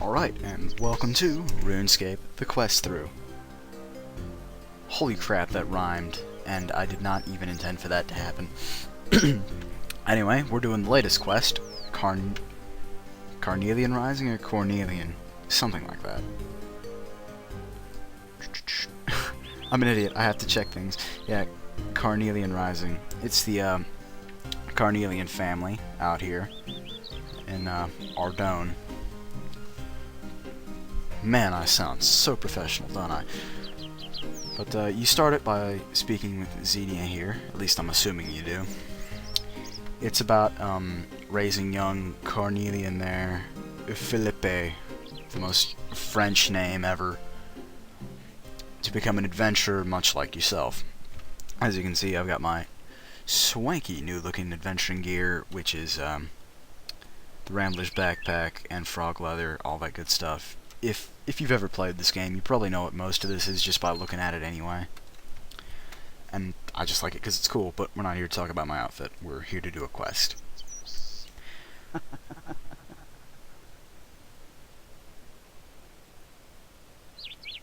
Alright, and welcome to RuneScape, the quest through. Holy crap, that rhymed, and I did not even intend for that to happen. Anyway, we're doing the latest quest, Carnillean Rising or Cornelian? Something like that. I'm an idiot, I have to check things. Yeah, Carnillean Rising. It's the Carnillean family out here in Ardone. Man, I sound so professional, don't I? But you start it by speaking with Xenia here. At least I'm assuming you do. It's about raising young Carnillean there, Philippe, the most French name ever, to become an adventurer much like yourself. As you can see, I've got my swanky new-looking adventuring gear, which is the Rambler's backpack and frog leather, all that good stuff. If you've ever played this game, you probably know what most of this is just by looking at it anyway. And I just like it because it's cool, but we're not here to talk about my outfit. We're here to do a quest.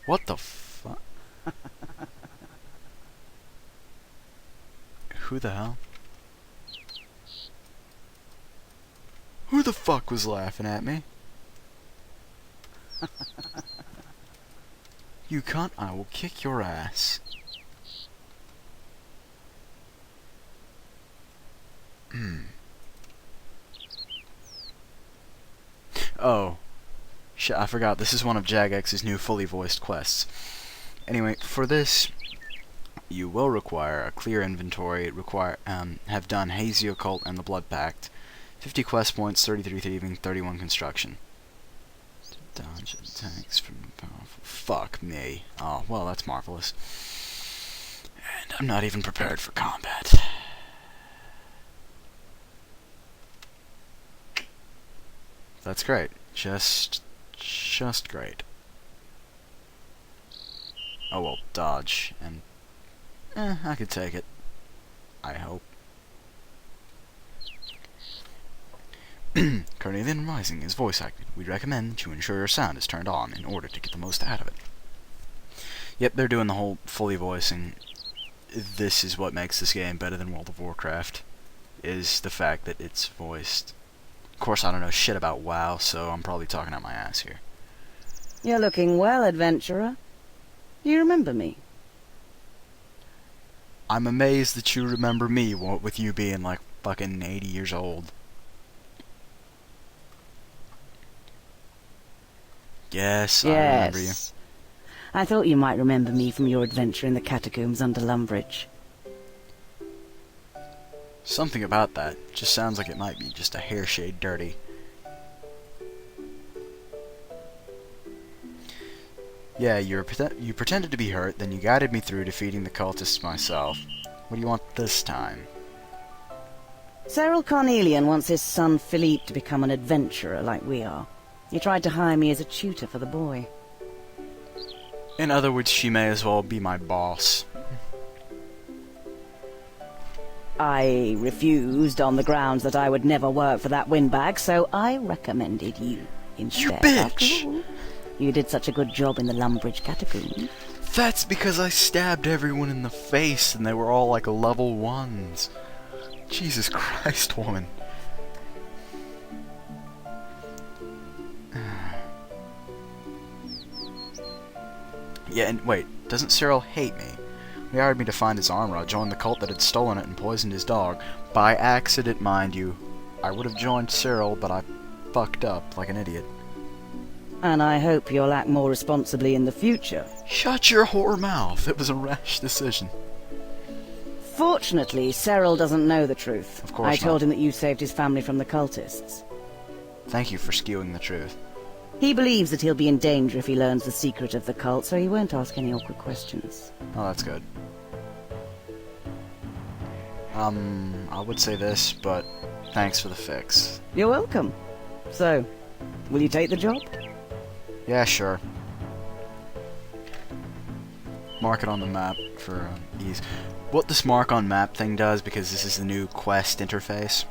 What the fuck? Who the hell? Who the fuck was laughing at me? You cunt, I will kick your ass. Oh. Shit, I forgot. This is one of JaGeX's new fully voiced quests. Anyway, for this, you will require a clear inventory, have done Hazy Occult and the Blood Pact, 50 quest points, 33 thieving, 31 construction. Dodge attacks from powerful. Fuck me. Oh, well, that's marvelous. And I'm not even prepared for combat. That's great. Just great. Oh well, dodge, and I could take it. I hope. Carnillean Rising is voice acted. We recommend to ensure your sound is turned on in order to get the most out of it. Yep, they're doing the whole fully voicing. This is what makes this game better than World of Warcraft, is the fact that it's voiced. Of course, I don't know shit about WoW, so I'm probably talking out my ass here. You're looking well, adventurer. Do you remember me? I'm amazed that you remember me, with you being like fucking 80 years old. Yes, I remember you. I thought you might remember me from your adventure in the catacombs under Lumbridge. Something about that just sounds like it might be just a hair shade dirty. Yeah, you pretended to be hurt, then you guided me through defeating the cultists myself. What do you want this time? Cyril Carnillean wants his son Philippe to become an adventurer like we are. He tried to hire me as a tutor for the boy. In other words, she may as well be my boss. I refused on the grounds that I would never work for that windbag, so I recommended you instead. You bitch! After all, you did such a good job in the Lumbridge catacomb. That's because I stabbed everyone in the face and they were all like level 1s. Jesus Christ, woman. Yeah, and wait, doesn't Cyril hate me? He hired me to find his armor. I joined the cult that had stolen it and poisoned his dog. By accident, mind you. I would have joined Cyril, but I fucked up like an idiot. And I hope you'll act more responsibly in the future. Shut your whore mouth. It was a rash decision. Fortunately, Cyril doesn't know the truth. Of course I not. told him that you saved his family from the cultists. Thank you for skewing the truth. He believes that he'll be in danger if he learns the secret of the cult, so he won't ask any awkward questions. Oh, that's good. I would say this, but thanks for the fix. You're welcome. So, will you take the job? Yeah, sure. Mark it on the map for ease. What this mark on map thing does, because this is the new quest interface,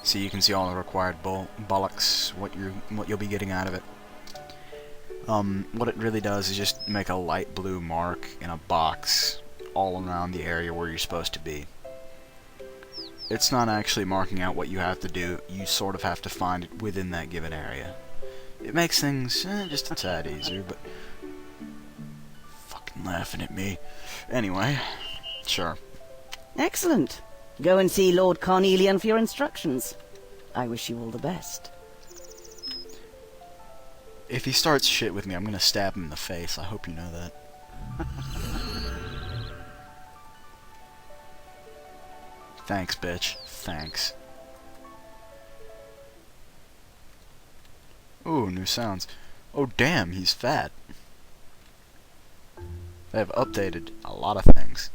so you can see all the required bollocks, what you'll be getting out of it. What it really does is just make a light blue mark in a box all around the area where you're supposed to be. It's not actually marking out what you have to do, you sort of have to find it within that given area. It makes things just a tad easier, but... Fucking laughing at me. Anyway, sure. Excellent. Go and see Lord Carnillean for your instructions. I wish you all the best. If he starts shit with me, I'm gonna stab him in the face. I hope you know that. Thanks, bitch. Thanks. Ooh, new sounds. Oh, damn, he's fat. They have updated a lot of things.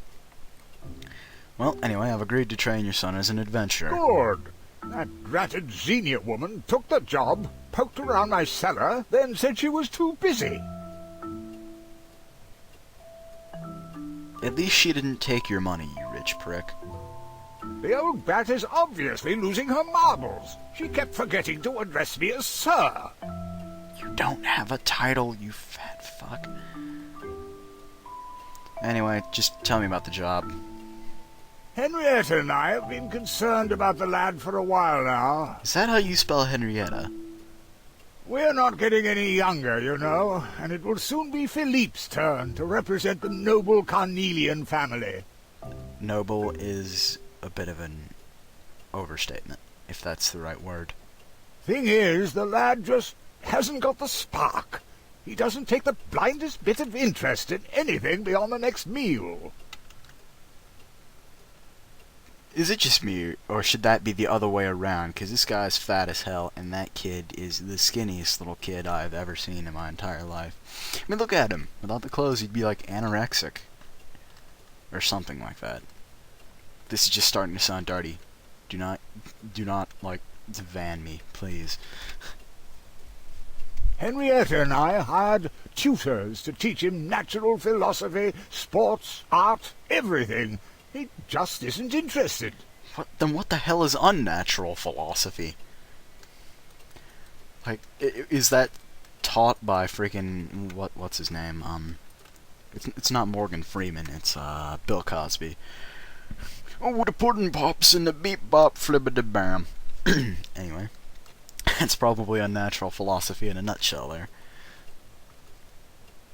Well, anyway, I've agreed to train your son as an adventurer. Good. That ratted Xenia woman took the job, poked around my cellar, then said she was too busy. At least she didn't take your money, you rich prick. The old bat is obviously losing her marbles. She kept forgetting to address me as Sir. You don't have a title, you fat fuck. Anyway, just tell me about the job. Henrietta and I have been concerned about the lad for a while now. Is that how you spell Henrietta? We're not getting any younger, you know, and it will soon be Philippe's turn to represent the noble Carnillean family. Noble is a bit of an overstatement, if that's the right word. Thing is, the lad just hasn't got the spark. He doesn't take the blindest bit of interest in anything beyond the next meal. Is it just me, or should that be the other way around? Because this guy's fat as hell, and that kid is the skinniest little kid I've ever seen in my entire life. I mean, look at him. Without the clothes, he'd be like anorexic. Or something like that. This is just starting to sound dirty. Do not, like, van me, please. Henrietta and I hired tutors to teach him natural philosophy, sports, art, everything. He just isn't interested. Then what the hell is unnatural philosophy? Like, is that taught by freaking what's his name? It's not Morgan Freeman. It's Bill Cosby. Oh, the pudding pops and the beep bop flibbity bam. Anyway, that's probably unnatural philosophy in a nutshell. There.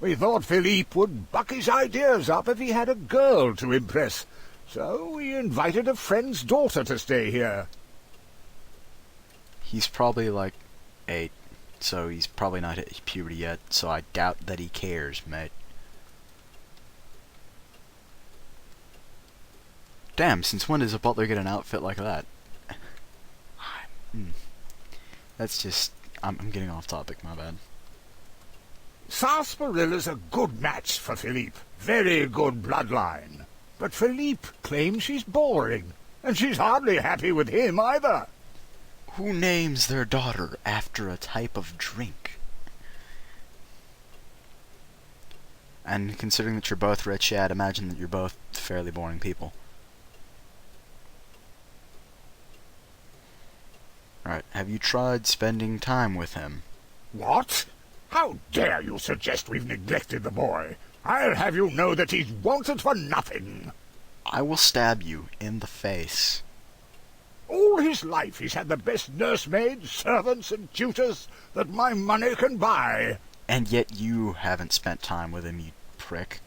We thought Philippe would buck his ideas up if he had a girl to impress. So we invited a friend's daughter to stay here. He's probably like 8, so he's probably not hit puberty yet, so I doubt that he cares, mate. Damn, since when does a butler get an outfit like that? That's just... I'm getting off topic, my bad. Sarsarilla's a good match for Philippe. Very good bloodline. But Philippe claims she's boring, and she's hardly happy with him either. Who names their daughter after a type of drink? And considering that you're both rich, yeah, I'd imagine that you're both fairly boring people. Alright, have you tried spending time with him? What? How dare you suggest we've neglected the boy? I'll have you know that he's wanted for nothing. I will stab you in the face. All his life he's had the best nursemaids, servants, and tutors that my money can buy. And yet you haven't spent time with him, you prick.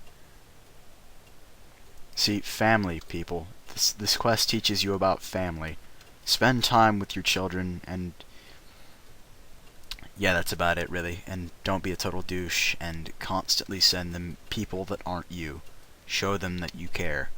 See, family, people. This quest teaches you about family. Spend time with your children, and... yeah, that's about it, really. And don't be a total douche, and constantly send them people that aren't you. Show them that you care.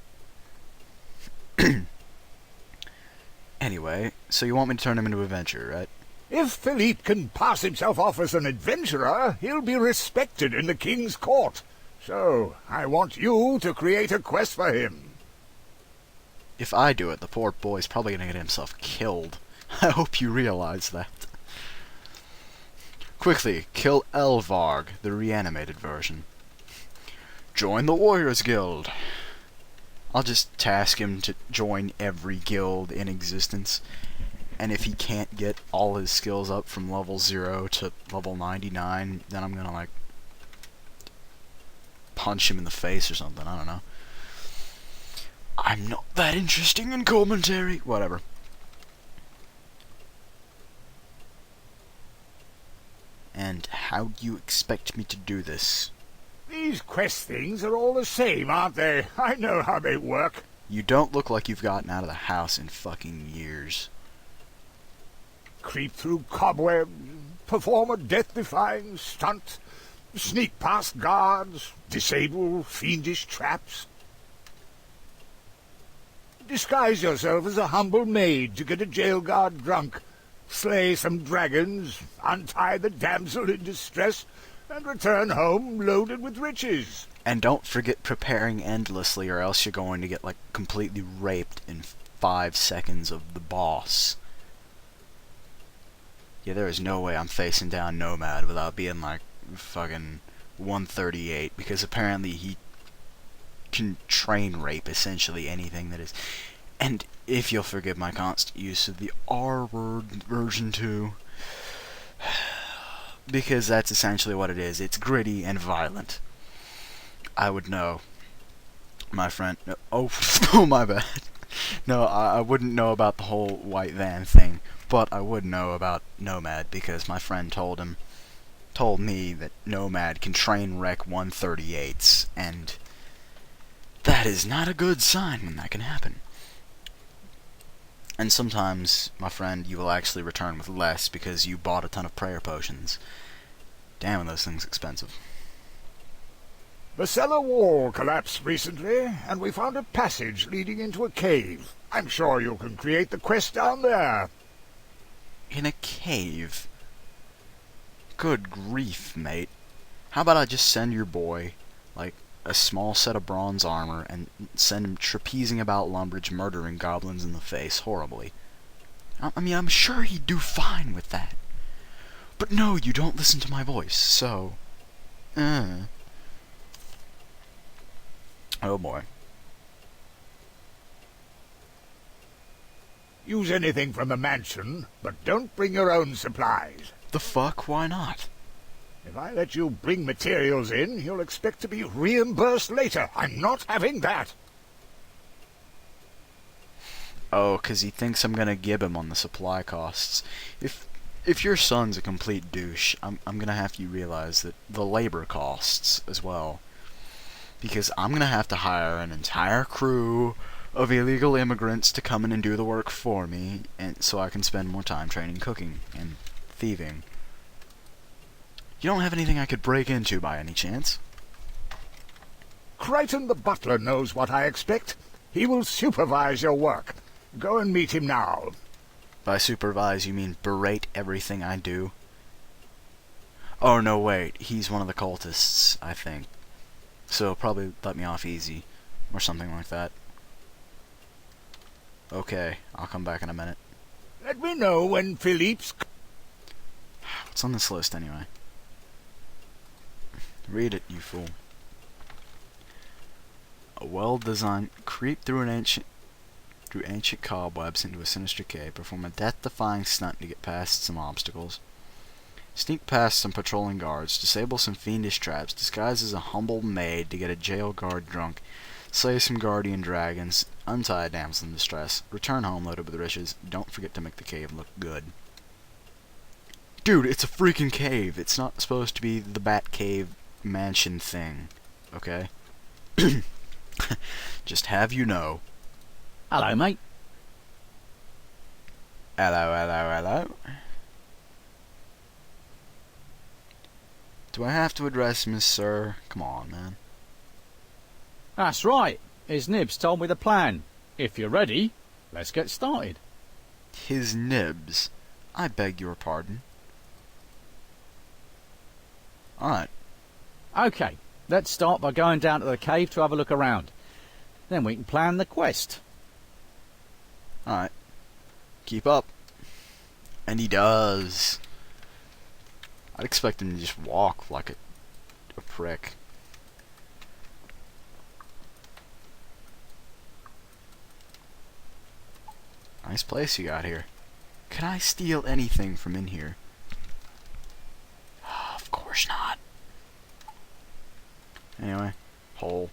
Anyway, so you want me to turn him into an adventurer, right? If Philippe can pass himself off as an adventurer, he'll be respected in the king's court. So, I want you to create a quest for him. If I do it, the poor boy's probably gonna get himself killed. I hope you realize that. Quickly, kill Elvarg, the reanimated version. Join the Warriors Guild. I'll just task him to join every guild in existence. and if he can't get all his skills up from level 0 to level 99, then I'm gonna, like, punch him in the face or something, I don't know. I'm not that interesting in commentary. Whatever. And how do you expect me to do this? These quest things are all the same, aren't they? I know how they work. You don't look like you've gotten out of the house in fucking years. Creep through cobwebs, perform a death-defying stunt, sneak past guards, disable fiendish traps. Disguise yourself as a humble maid to get a jail guard drunk, slay some dragons, untie the damsel in distress, and return home loaded with riches. And don't forget preparing endlessly, or else you're going to get, like, completely raped in 5 seconds of the boss. Yeah, there is no way I'm facing down Nomad without being, like, fucking 138, because apparently he can train rape essentially anything that is. And if you'll forgive my constant use of the R word version 2, because that's essentially what it is. It's gritty and violent. I would know. My friend... Oh, oh my bad. No, I wouldn't know about the whole white van thing, but I would know about Nomad, because my friend told me that Nomad can train wreck 138s, and that is not a good sign when that can happen. And sometimes, my friend, you will actually return with less because you bought a ton of prayer potions. Damn, are those things expensive. The cellar wall collapsed recently, and we found a passage leading into a cave. I'm sure you can create the quest down there. In a cave? Good grief, mate. How about I just send your boy, like, a small set of bronze armor and send him trapezing about Lumbridge, murdering goblins in the face horribly? I mean, I'm sure he'd do fine with that. But no, you don't listen to my voice, so... Oh boy. Use anything from the mansion, but don't bring your own supplies. The fuck? Why not? If I let you bring materials in, you'll expect to be reimbursed later. I'm not having that. Oh, 'cause he thinks I'm gonna gib him on the supply costs. If your son's a complete douche, I'm gonna have you realize that the labor costs as well. Because I'm gonna have to hire an entire crew of illegal immigrants to come in and do the work for me, and so I can spend more time training cooking and thieving. You don't have anything I could break into by any chance? Crichton the butler knows what I expect. He will supervise your work. Go and meet him now. By supervise, you mean berate everything I do? Oh, no, wait. He's one of the cultists, I think. So probably let me off easy, or something like that. Okay, I'll come back in a minute. Let me know when Philippe's... What's on this list, anyway? Read it, you fool. A well-designed creep through ancient cobwebs into a sinister cave. Perform a death-defying stunt to get past some obstacles. Sneak past some patrolling guards. Disable some fiendish traps. Disguise as a humble maid to get a jail guard drunk. Slay some guardian dragons. Untie a damsel in distress. Return home loaded with riches. Don't forget to make the cave look good. Dude, it's a freaking cave. It's not supposed to be the Bat Cave mansion thing. Okay? Just have you know. Hello, mate. Hello, hello, hello. Do I have to address Miss Sir? Come on, man. That's right. His Nibs told me the plan. If you're ready, let's get started. His Nibs? I beg your pardon. Alright. Okay, let's start by going down to the cave to have a look around. Then we can plan the quest. Alright. Keep up. And he does. I'd expect him to just walk like a prick. Nice place you got here. Can I steal anything from in here? Of course not. Anyway, hole.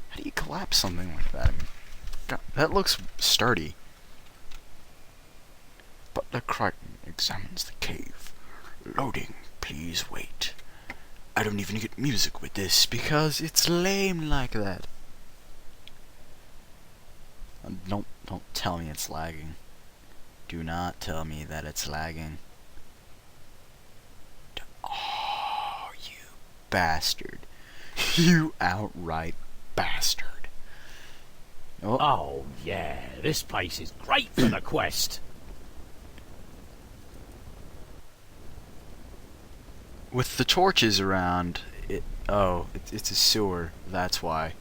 How do you collapse something like that? God, that looks sturdy. Butler Crichton examines the cave. Loading, please wait. I don't even get music with this because it's lame like that. Don't tell me it's lagging. Do not tell me that it's lagging. Oh, you bastard. You outright bastard. Oh, yeah, this place is great for the quest. With the torches around, it's a sewer, that's why.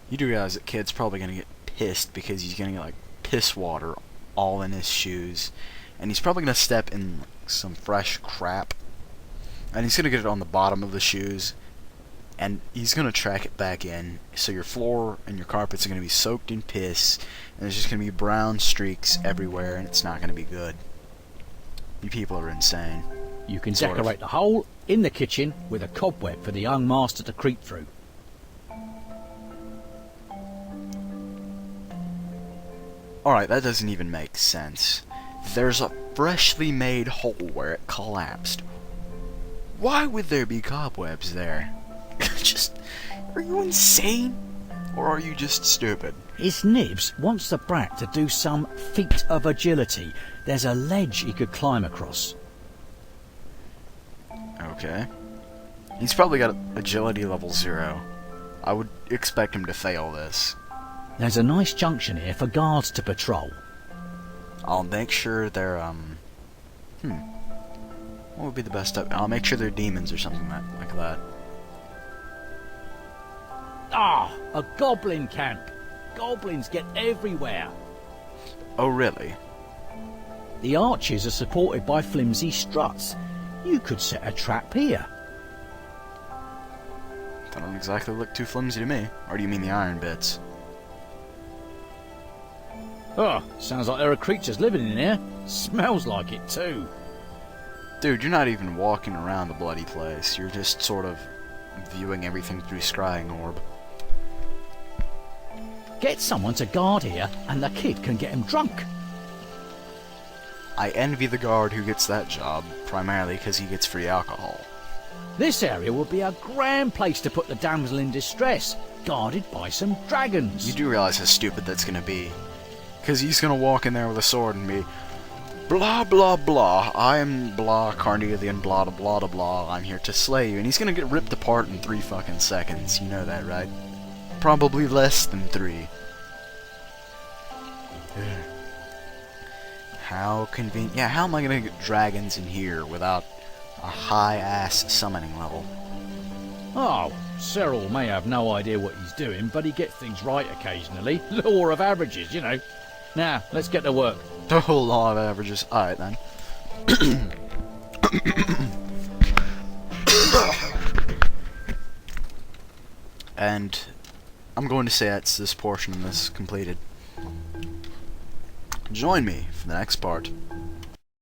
You do realize that kid's probably gonna get pissed because he's gonna get like piss water all in his shoes, and he's probably gonna step in like, some fresh crap, and he's gonna get it on the bottom of the shoes, and he's gonna track it back in, so your floor and your carpets are gonna be soaked in piss, and there's just gonna be brown streaks everywhere, and it's not gonna be good. You people are insane. You can decorate the hole in the kitchen with a cobweb for the young master to creep through. Alright, that doesn't even make sense. There's a freshly made hole where it collapsed. Why would there be cobwebs there? Are you insane? Or are you just stupid? His Nibs wants the brat to do some feat of agility. There's a ledge he could climb across. Okay. He's probably got agility level 0. I would expect him to fail this. There's a nice junction here for guards to patrol. I'll make sure they're, what would be the best type? I'll make sure they're demons or something like that. Ah, a goblin camp. Goblins get everywhere. Oh, really? The arches are supported by flimsy struts. You could set a trap here. That don't exactly look too flimsy to me. Or do you mean the iron bits? Oh, sounds like there are creatures living in here. Smells like it too. Dude, you're not even walking around the bloody place. You're just sort of viewing everything through scrying orb. Get someone to guard here and the kid can get him drunk. I envy the guard who gets that job, primarily because he gets free alcohol. This area would be a grand place to put the damsel in distress, guarded by some dragons. You do realize how stupid that's going to be. Because he's going to walk in there with a sword and be, blah blah blah, I am blah Carnillean blah blah blah blah, I'm here to slay you. And he's going to get ripped apart in 3 fucking seconds, you know that, right? Probably less than 3. How convenient. Yeah, how am I going to get dragons in here without a high-ass summoning level? Oh, Cyril may have no idea what he's doing, but he gets things right occasionally. Law of averages, you know. Now, let's get to work. The whole law of averages. Alright, then. And I'm going to say that's this portion of this completed. Join me for the next part.